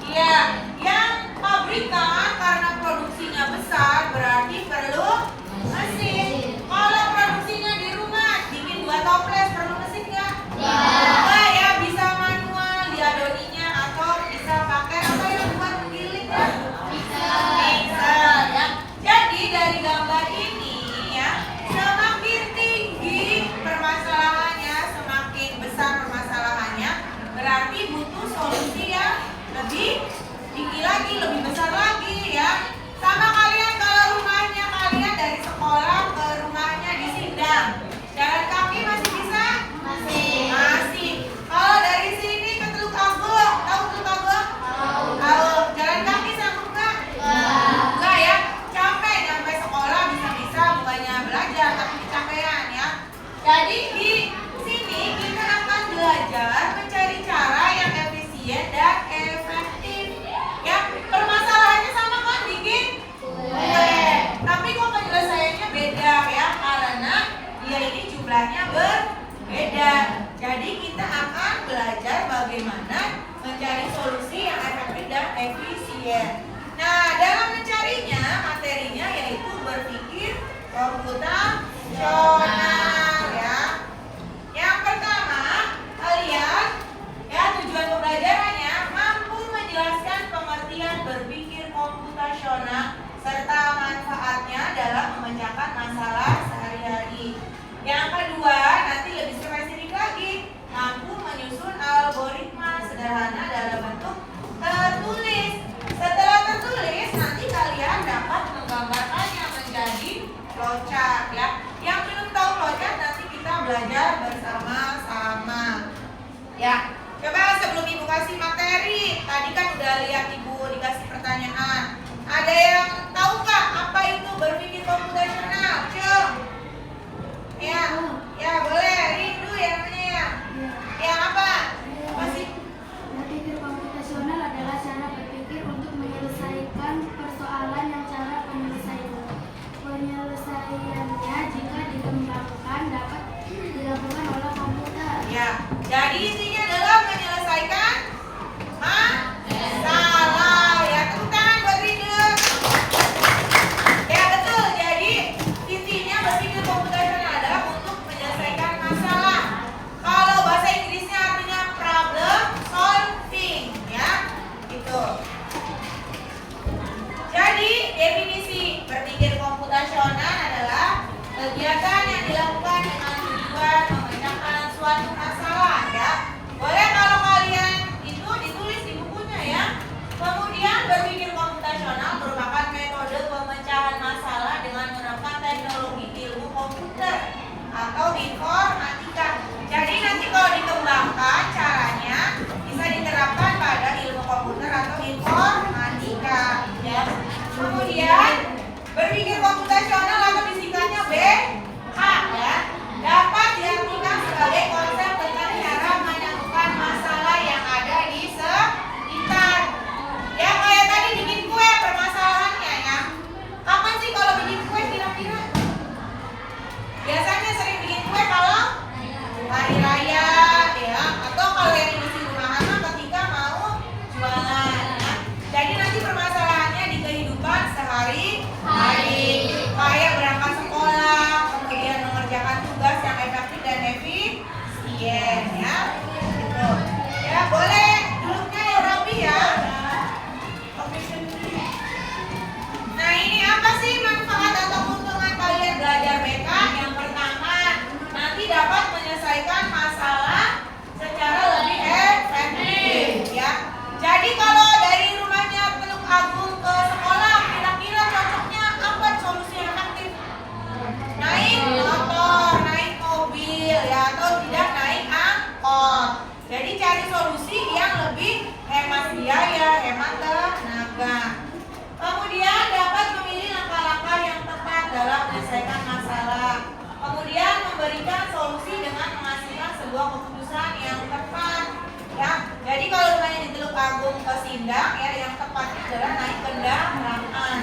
Iya, yang pabrikan karena produksinya besar berarti perlu mesin. Kalau produksinya di rumah, bikin 2 toples perlu mesin nggak? Enggak ya, bisa manual diadoninya atau bisa pakai apa yang buat menggiling ya? Bisa ya. Jadi dari gambar ini ya, semakin tinggi permasalahannya, semakin besar permasalahannya, berarti butuh solusi yang lebih tinggi lagi, lebih besar lagi ya. Sama kalian kalau rumahnya kalian dari sekolah ke rumahnya di Sindang, jalan kaki masih bisa? Masih. Kalau dari sini ke Teluk Agung, tahu Teluk Agung? Tahu. Jalan kaki sanggup nggak? Enggak ya. Capek sampai sekolah bisa-bisa bukannya belajar tapi kecapean ya. Jadi di sini kita akan belajar mencari cara yang efisien dan efektif. Ya, permasalahannya sama kan, bikin kue. Tapi kok penyelesaiannya beda ya, karena dia ini jumlahnya berbeda. Jadi kita akan belajar bagaimana mencari solusi yang efektif dan efisien. Nah, dalam mencarinya, materinya yaitu berpikir komputasional ya. Yang pertama, kalian ya, tujuan pembelajarannya mampu menjelaskan pengertian berpikir komputasional serta manfaatnya dalam memecahkan masalah sehari-hari. Yang kedua, nanti lebih spesifik lagi, mampu menyusun algoritma sederhana dalam bentuk tertulis. Setelah tertulis, nanti kalian dapat menggambarkannya menjadi flowchart ya. Yang belum tahu flowchart nanti kita belajar bersama-sama. Ya, coba sebelum Ibu kasih materi, tadi kan udah lihat Ibu dikasih pertanyaan. Ada yang tahu nggak apa itu berpikir komputasional? Cung? Ya boleh. Rindu ya namanya ya. Ya apa? Masih? Berpikir komputasional adalah cara berpikir untuk menyelesaikan persoalan yang cara penyelesaiannya jika dikembangkan dapat dilakukan oleh komputer. Ya, jadi intinya adalah menyelesaikan masalah ya. Tepuk tangan buat Rindu. Ya betul, jadi intinya berpikir komputasional adalah untuk menyelesaikan masalah. Kalau bahasa Inggrisnya artinya problem solving ya, gitu. Jadi definisi berpikir komputasional adalah kegiatan yang dilakukan dengan tujuan memecahkan suatu masalah ya. Boleh kalau kalian itu ditulis di bukunya ya. Kemudian berpikir komputasional merupakan metode pemecahan masalah dengan menerapkan teknologi ilmu komputer atau informatika. Jadi nanti kalau dikembangkan caranya bisa diterapkan pada ilmu komputer atau informatika ya. Kemudian berpikir komputasional atau disingkatnya BH ya, dapat diartikan sebagai konsep tentang cara menyatukan masalah yang ada di sekitar. Ya kayak tadi bikin kue permasalahannya ya. Kapan sih kalau bikin kue kira-kira? Biasanya sering bikin kue kalau hari raya ya, atau kalau yang di rumahan mah ketika mau jualan ya. Jadi nanti permasalahannya di kehidupan sehari-hari, kayak berangkat sekolah, kemudian mengerjakan tugas yang efektif dan efisien ya. Gitu. Ya boleh duduknya yang rapi ya. Nah ini apa sih manfaat atau keuntungan kalian belajar BK? Yang pertama, nanti dapat menyelesaikan masalah secara lebih efektif ya. Jadi kalau dari rumahnya Teluk Agung ke sekolah, kira-kira cocoknya apa solusi yang efektif? Naik motor, naik mobil ya, atau tidak naik angkot. Jadi cari solusi yang lebih hemat biaya, hemat tenaga. Kemudian dapat memilih langkah-langkah yang tepat dalam menyelesaikan masalah. Kemudian memberikan solusi dengan menghasilkan sebuah keputusan yang tepat. Ya, jadi kalau rumahnya di Teluk Agung ke Sindang ya, yang tepatnya adalah naik kendaraan.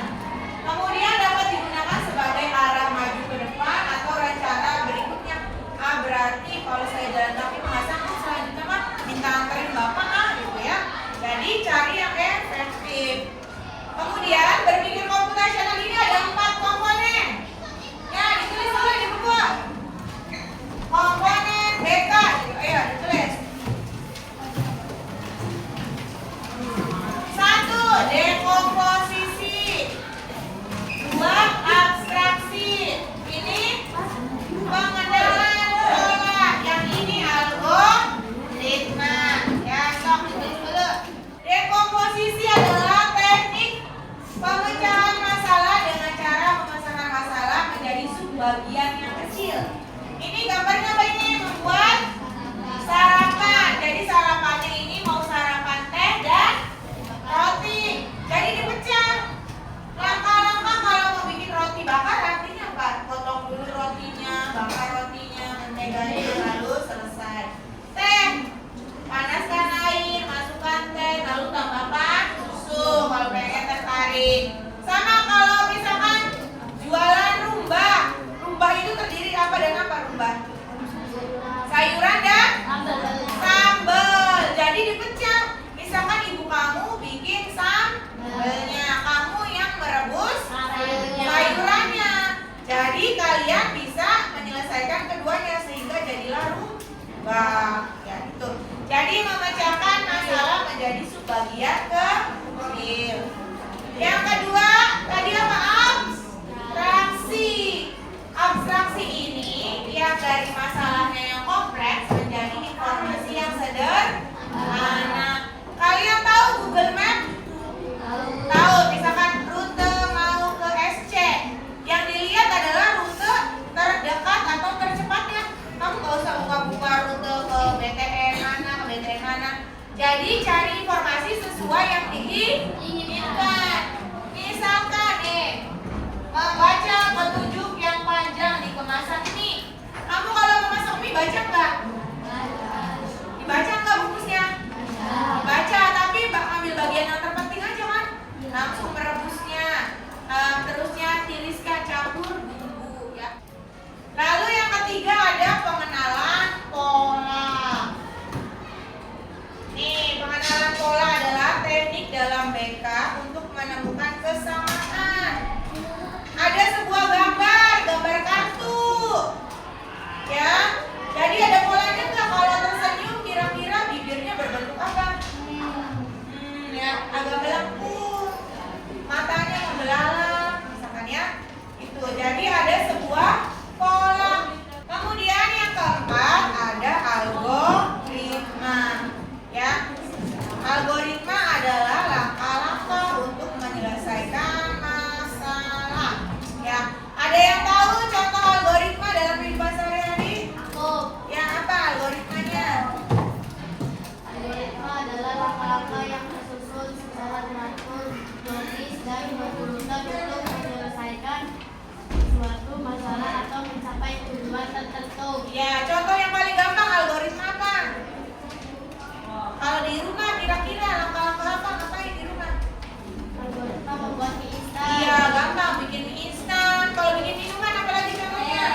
Kemudian dapat digunakan sebagai arah maju ke depan atau rencana berikutnya. Berarti kalau saya jalan kaki mengasah selanjutnya mah minta anterin bapak gitu ya. Jadi cari yang efektif. Kemudian berpikir komputasional ini ada 4 komponen. Ya, ditulis dulu di buku. Komponen BK, gitu. Ayo ditulis. 1. Dekomposisi. 2. Abstraksi. Ini pengenalan pola. Yang ini algoritma. Ya, sok ditulis dulu. Dekomposisi adalah teknik pemecahan masalah dengan cara memasangkan masalah menjadi subbagian yang kecil. Ini gambarnya apa ini? Membuat sarapan. Jadi sarapannya ini mau sarapan teh dan roti. Jadi dipecah. Langkah-langkah kalau mau bikin roti bakar artinya apa? Potong dulu rotinya, bakar rotinya, menteganya, lalu selesai. Teh, panaskan air, masukkan teh, lalu tambahkan susu kalau pengen tertarik. Sama kalau misalkan jualan rumba. Rumba itu terdiri apa dan apa rumba? Sayuran dan sambal. Jadi dipecah. Misalkan ibu kamu bikin sambalnya, kamu yang merebus sayurannya. Jadi kalian bisa menyelesaikan keduanya sehingga jadilah rumba. Ya gitu. Jadi memecahkan masalah menjadi subbagian kecil. Yang kedua, tadi apa? Abstraksi. Abstraksi ini yang dari masalahnya yang kompleks menjadi informasi yang sederhana. Kalian tahu Google Map? Tahu, misalkan rute mau ke SC. Yang dilihat adalah rute terdekat atau tercepatnya. Kamu nggak usah buka-buka rute ke BTN mana, ke BTN mana. Jadi cari informasi sesuai yang diinginkan. Misalkan membaca petunjuk yang panjang di kemasan mie. Kamu kalau memasak mie baca nggak? Dibaca nggak bukusnya? Dibaca, tapi ambil bagian yang terpenting aja kan? Langsung merebusnya, terusnya tiriskan, campur bumbu ya. Lalu yang ketiga ada pengenalan pola. Nih, pengenalan pola adalah teknik dalam BK untuk menemukan kesamaan. Ada sebuah gambar kartu. Ya. Jadi ada polanya nggak? Kalau tersenyum kira-kira bibirnya berbentuk apa? Ya, agak melengkung. Matanya membelalak, misalkan ya. Itu. Jadi ada sebuah pola. Kemudian yang keempat ada algoritma. Ya. Algoritma adalah langkah-langkah untuk menyelesaikan masalah. Ya. Ada yang tahu contoh algoritma dalam kehidupan sehari-hari? Ya, apa algoritmanya? Algoritma adalah langkah-langkah yang tersusun secara teratur, logis, dan berurutan untuk menyelesaikan suatu masalah atau mencapai tujuan tertentu. Ya, contoh yang paling gampang algoritma apa? Kalau di rumah kira-kira langkah-langkah apa? Ngapain di rumah? Algoritma membuat mie instan. Iya, gampang bikin mie instan. Kalau bikin minuman apa lagi contohnya?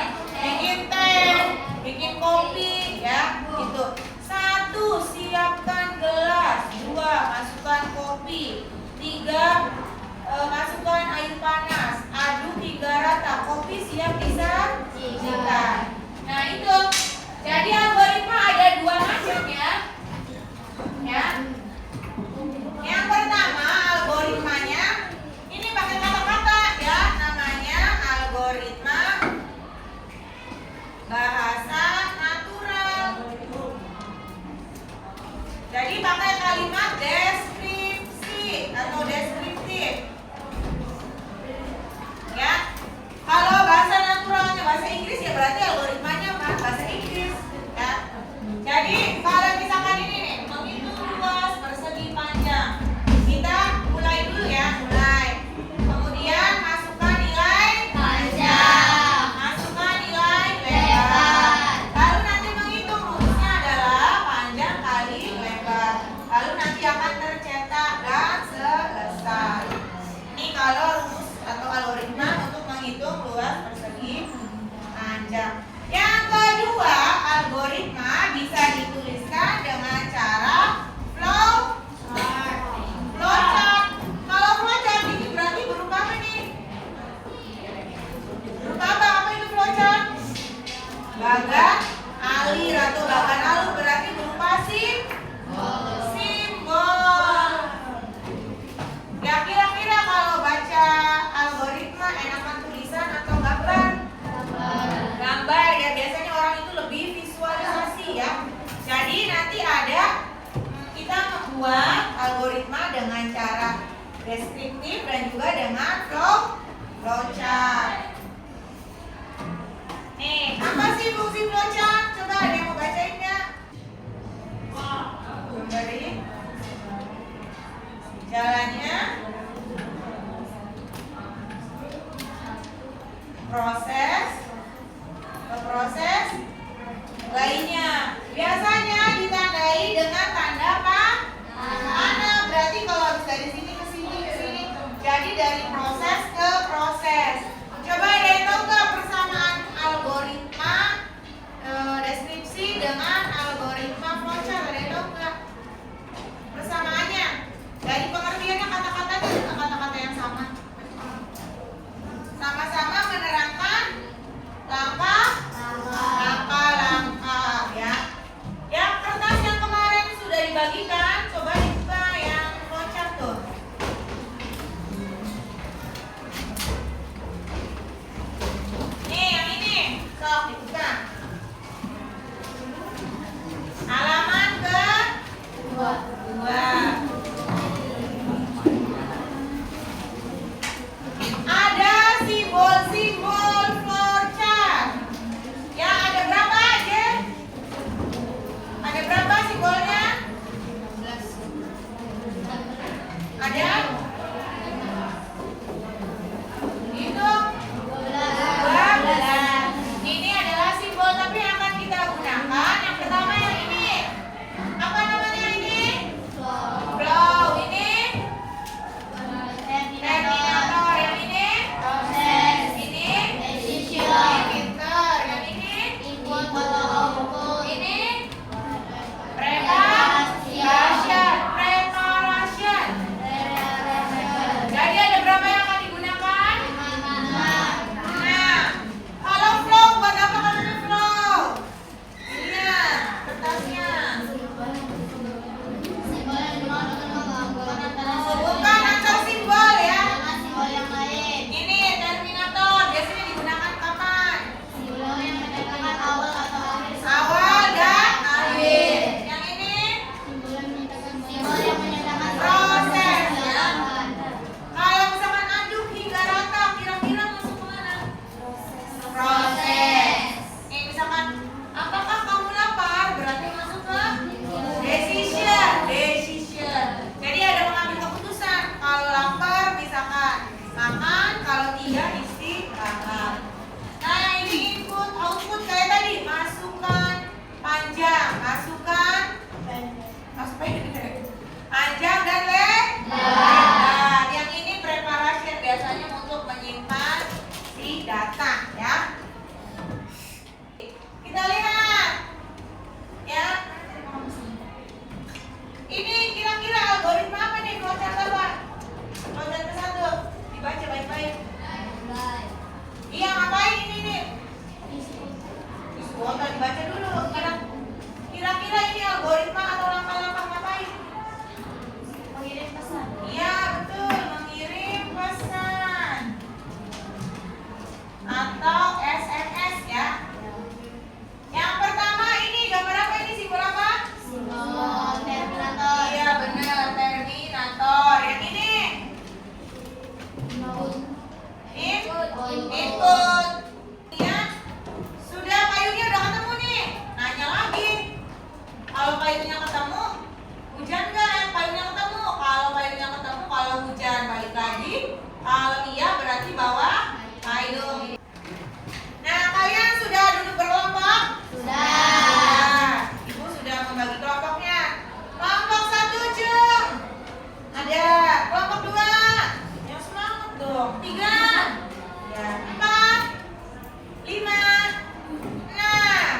Bikin teh, bikin kopi, ya, gitu. 1. Siapkan gelas. 2. Masukkan kopi. 3. Masukkan air panas. Aduk hingga rata. Kopi siap disajikan. Nah, itu. Jadi algoritma ada 2 macam ya. Ya. Yang pertama algoritmanya ini pakai kata-kata ya, namanya algoritma bahasa natural. Jadi pakai kalimat deskripsi atau deskriptif. Ya. Kalau bahasa naturalnya bahasa Inggris ya berarti algoritmanya bahasa Inggris ya. Jadi kalau misalkan ini nih, menghitung luas algoritma dengan cara deskriptif dan juga dengan flowchart. Nih, apa sih fungsi flowchart? Coba ada yang mau bacain nggak? Dari jalannya proses ke proses lainnya. Biasanya ditandai dengan tanda panah. Berarti kalau habis dari sini ke sini ke sini, jadi dari proses ke proses. Coba ada yang tahu nggak persamaan algoritma deskripsi dengan algoritma flowchart? Ada yang tahu nggak persamaannya? Dari pengertiannya kata-katanya juga kata-kata yang sama. Sama-sama menerangkan langkah ya. Yang kertas yang kemarin sudah dibagikan, coba dibuka yang flowchart tuh. Nih yang ini, sok dibuka. Halaman ke-2. Ada simbol-simbol flowchart. Ya, ada berapa aja? Ada berapa simbolnya? Ada? Itu 12. Ini adalah simbol tapi yang akan kita gunakan. Yang pertama yang ini. Apa namanya ini? Flow. Ini terminator. Yang ini Proses. ini Decision. pinter. Yang ini Input atau output. ini preparation. Jadi ada berapa yang akan digunakan? 5. Kalau flow, buat apa namanya flow? Iya, kertasnya. Simbol yang dimaksud menggabungkan antara Bukan antar simbol ya. dengan simbol yang lain. Ini terminator, biasanya digunakan kapan? Simbol yang menyatakan awal atau akhir. Awal dan akhir. Yang ini Simbol yang menyatakan proses ya. Kalau misalkan aduk hingga rata, kira-kira masuk ke mana? Proses. Nih misalkan, apakah kamu lapar? Berarti masuk ke decision. Jadi ada mengambil keputusan. Kalau lapar misalkan makan, kalau tidak istirahat. Nah ini input output kayak tadi, masukkan panjang, masukkan pendek, panjang dan lebar. Yang ini preparation, biasanya untuk menyimpan si data ya. Kita lihat ya. Ini kira-kira algoritma apa nih flowchart apa? Flowchart ke-1, dibaca baik-baik. Iya ngapain ini nih? Oh, dibaca dulu. Kira-kira ini algoritma atau langkah-langkah ngapain? Mengirim pesan. Iya betul, mengirim pesan atau SMS ya. Yang pertama ini gambar apa ini? Simbol apa? Simbol terminator. Iya benar, terminator. Yang ini input. Ya, sudah payungnya udah ketemu nih. Nanya lagi. Kalau payungnya ketemu, hujan nggak? Payungnya ketemu. Kalau payungnya ketemu, kalau hujan balik lagi. Kalau iya berarti bawa payung. Nah, kalian sudah duduk berkelompok? Sudah. Ibu sudah membagi kelompoknya. Kelompok 1, Cung. Ada. Kelompok 2. Yang semangat dong. 3. Ya, 4. 5. 6.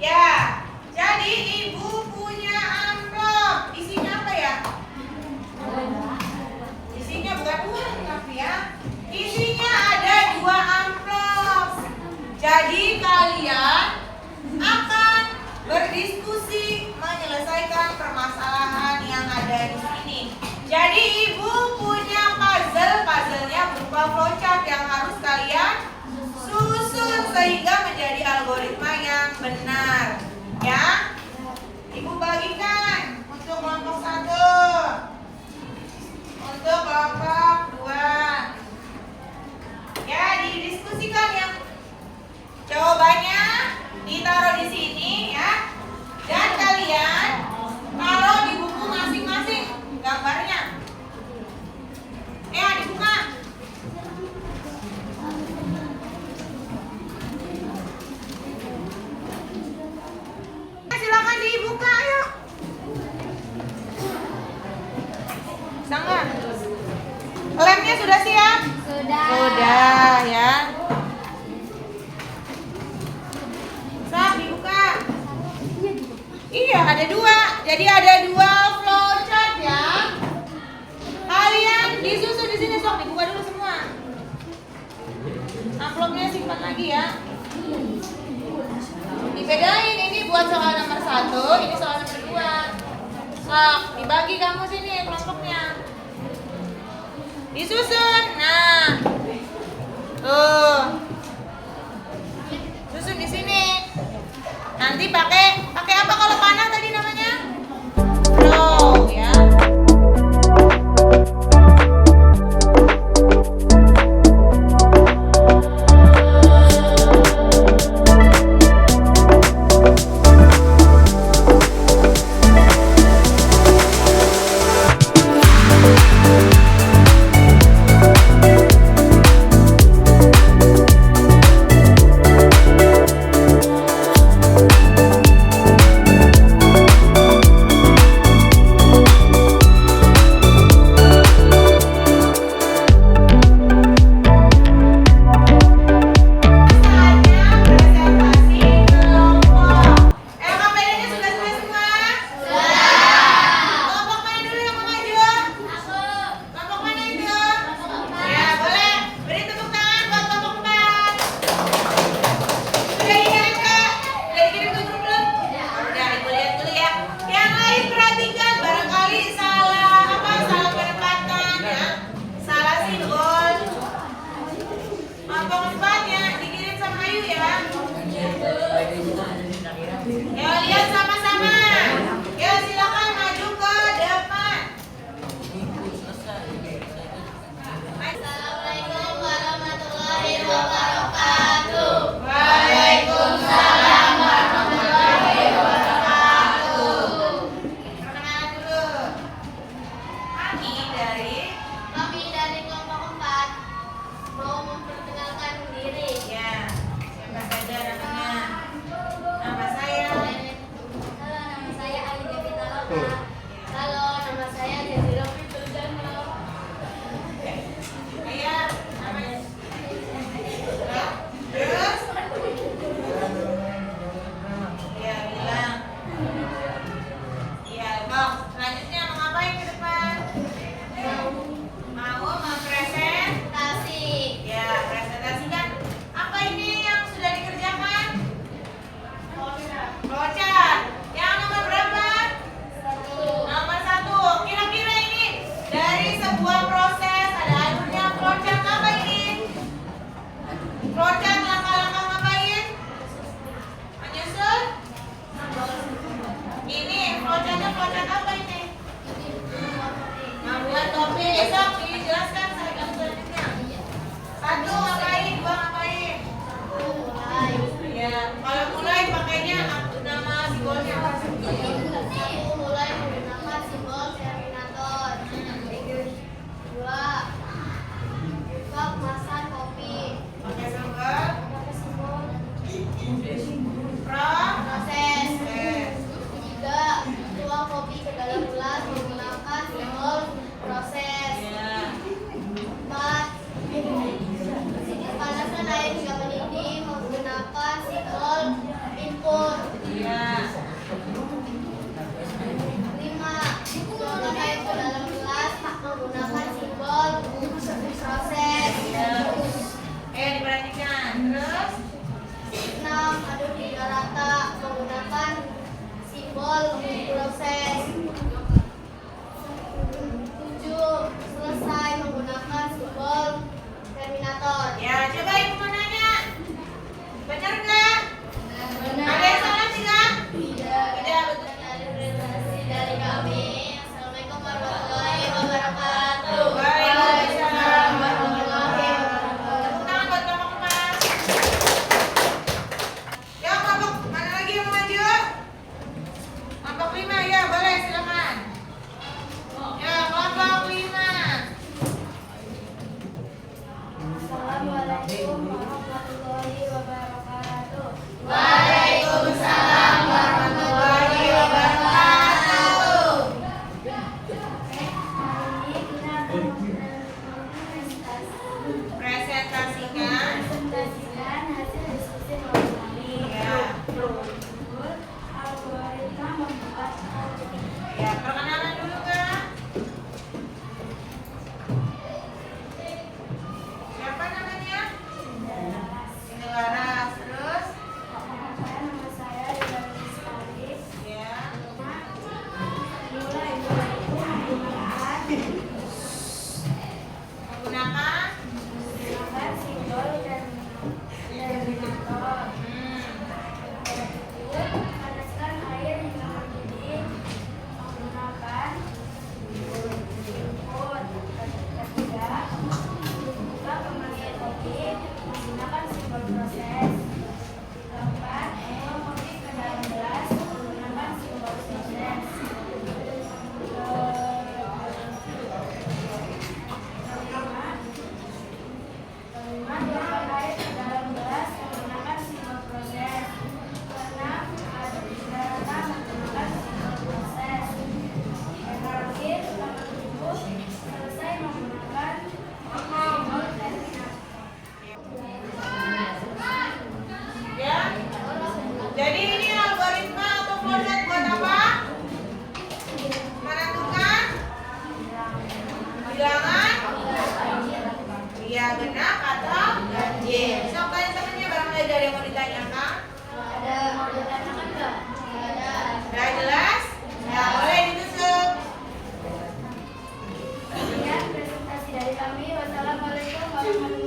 Ya. Jadi ibu punya amplop. Isinya apa ya? Isinya bukan uang tapi ya. Isinya ada 2 amplop. Jadi kalian akan berdiskusi menyelesaikan permasalahan yang ada di sini. Jadi ibu punya puzzle-nya berupa flowchart yang harus kalian susun sehingga menjadi algoritma yang benar. Ya, ibu bagikan untuk kelompok 1. Bisa nggak? Lemnya sudah siap? Sudah ya. Sak, dibuka. Iya, ada dua. Jadi ada dua flowchart ya. Kalian disusun di sini, sok dibuka dulu semua. Amplopnya simpan lagi ya. Dibedain, ini buat soal nomor 1, ini soal nomor 2. Sok, dibagi kamu sini kelompoknya. Disusun. Nah. Tuh. Susun di sini. Nanti pakai apa kalau panah tadi namanya? Row ya. Bilangan? Iya, genap atau ganjil? Sok tanya temannya barangkali ada yang mau ditanyakan. Ada mau ditanyakan nggak? Nggak ada. Udah jelas? Ya, boleh ditutup. Sekian presentasi dari kami. Wassalamualaikum warahmatullahi wabarakatuh.